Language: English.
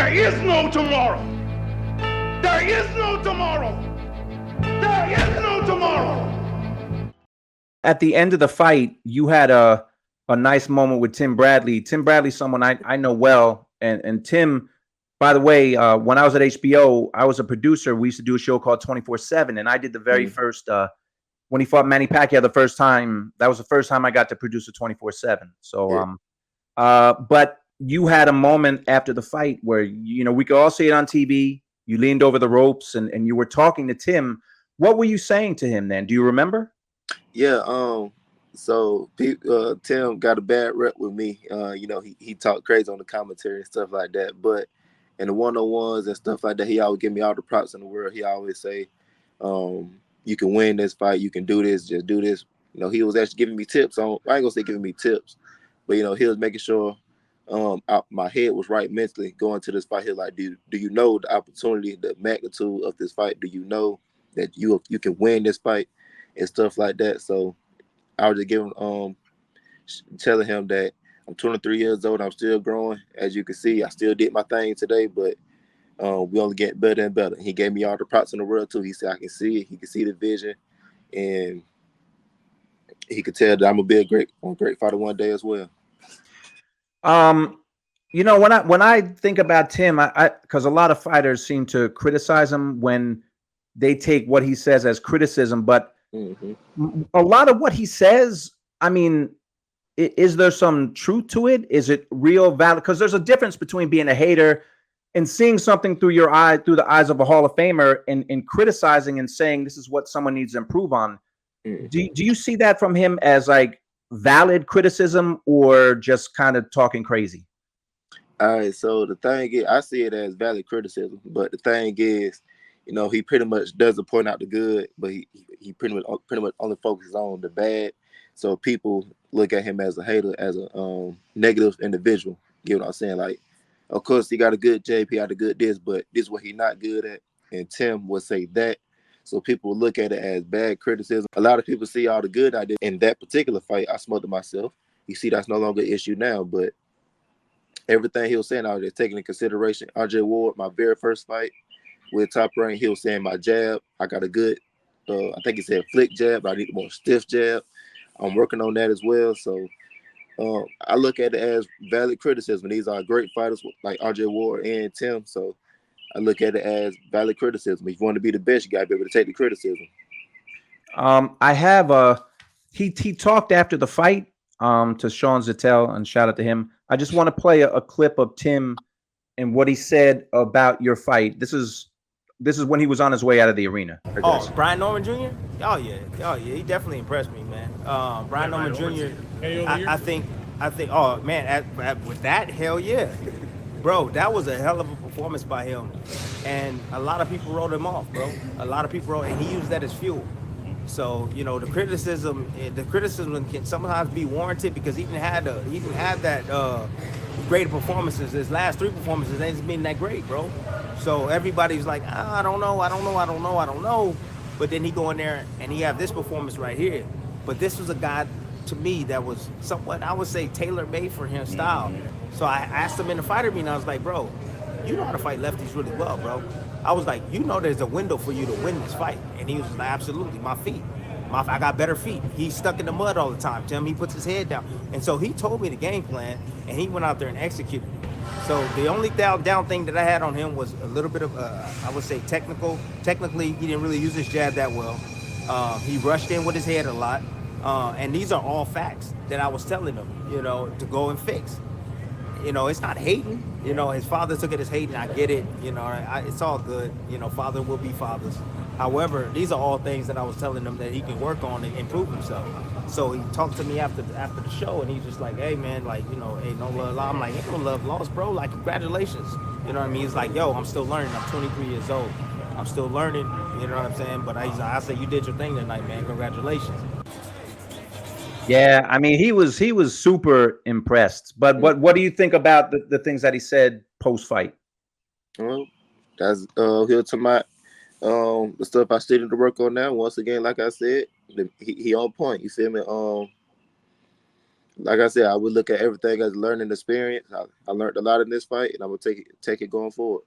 There is no tomorrow. There is no tomorrow. There is no tomorrow. At the end of the fight, you had a nice moment with Tim Bradley. Tim Bradley, someone I know well, and Tim. By the way, when I was at HBO, I was a producer. We used to do a show called 24/7, and I did the very first when he fought Manny Pacquiao the first time. That was the first time I got to produce a 24/7. So, but you had a moment after the fight where we could all see it on TV. You leaned over the ropes and you were talking to Tim. What were you saying to him then? Do you remember? Yeah. So Tim got a bad rep with me. He talked crazy on the commentary and stuff like that. But in the one-on-ones and stuff like that, he always give me all the props in the world. He always say, "You can win this fight. You can do this. Just do this." He was actually giving me tips. I ain't gonna say giving me tips, but he was making sure my head was right mentally going to this fight. He was like, "Do you know the opportunity, the magnitude of this fight? Do you know that you can win this fight and stuff like that?" So I was just giving telling him that I'm 23 years old. I'm still growing. As you can see, I still did my thing today, but we only get better and better. He gave me all the props in the world too. He said I can see it. He can see the vision, and he could tell that I'm gonna be a great fighter one day as well. When I think about Tim, I because a lot of fighters seem to criticize him when they take what he says as criticism, but a lot of what he says, I mean, is there some truth to it? Is it real valid? Because there's a difference between being a hater and seeing something through the eyes of a Hall of Famer, and criticizing and saying this is what someone needs to improve on. Do you see that from him as like valid criticism or just kind of talking crazy? All right, so the thing is, I see it as valid criticism, but the thing is, he pretty much doesn't point out the good, but he pretty much only focuses on the bad. So people look at him as a hater, as a negative individual. You know what I'm saying? Like, of course, he got a good jab, he got a good this, but this is what he's not good at. And Tim would say that. So people will look at it as bad criticism. A lot of people see all the good I did in that particular fight. I smoked myself. You see, that's no longer an issue now, but everything he was saying, I was just taking into consideration. RJ Ward, my very first fight with Top Rank, he was saying my jab, I got a good, I think he said flick jab, but I need a more stiff jab. I'm working on that as well. So I look at it as valid criticism. These are great fighters like RJ Ward and Tim. So I look at it as valid criticism. If you want to be the best, you got to be able to take the criticism. I have he talked after the fight to Sean Zettel, and shout out to him. I just want to play a clip of Tim and what he said about your fight. This is when he was on his way out of the arena. Oh, Brian Norman Jr. Oh yeah, he definitely impressed me, man. Brian Norman Jr. I think. Oh man, with that, hell yeah, bro. That was a hell of a performance by him, and a lot of people wrote him off, bro. A lot of people and he used that as fuel. So the criticism can sometimes be warranted because he didn't have that great performances. His last 3 performances ain't been that great, bro. So everybody's like, I don't know. But then he go in there and he have this performance right here. But this was a guy to me that was somewhat, I would say, tailor-made for his style. So I asked him in the fight arena, I was like, bro, you know how to fight lefties really well, bro. I was like, there's a window for you to win this fight. And he was like, absolutely, my feet. I got better feet. He's stuck in the mud all the time, Tim. He puts his head down. And so he told me the game plan, and he went out there and executed it. So the only down thing that I had on him was a little bit of, I would say, technical. Technically, he didn't really use his jab that well. He rushed in with his head a lot. And these are all facts that I was telling him, to go and fix. It's not hating. His father took it as hating. I get it. It's all good. Father will be fathers. However, these are all things that I was telling him that he can work on and improve himself. So he talked to me after the show, and he's just like, hey, man, like, hey, no love lost. I'm like, ain't no love lost, bro. Like, congratulations. You know what I mean? He's like, yo, I'm still learning. I'm 23 years old. I'm still learning. You know what I'm saying? But I say, you did your thing tonight, man. Congratulations. Yeah, I mean, he was super impressed. But what do you think about the things that he said post fight? Well, that's here to my the stuff I still need to work on now. Once again, like I said, he on point. You feel me? like I said, I would look at everything as a learning experience. I learned a lot in this fight, and I'm gonna take it going forward.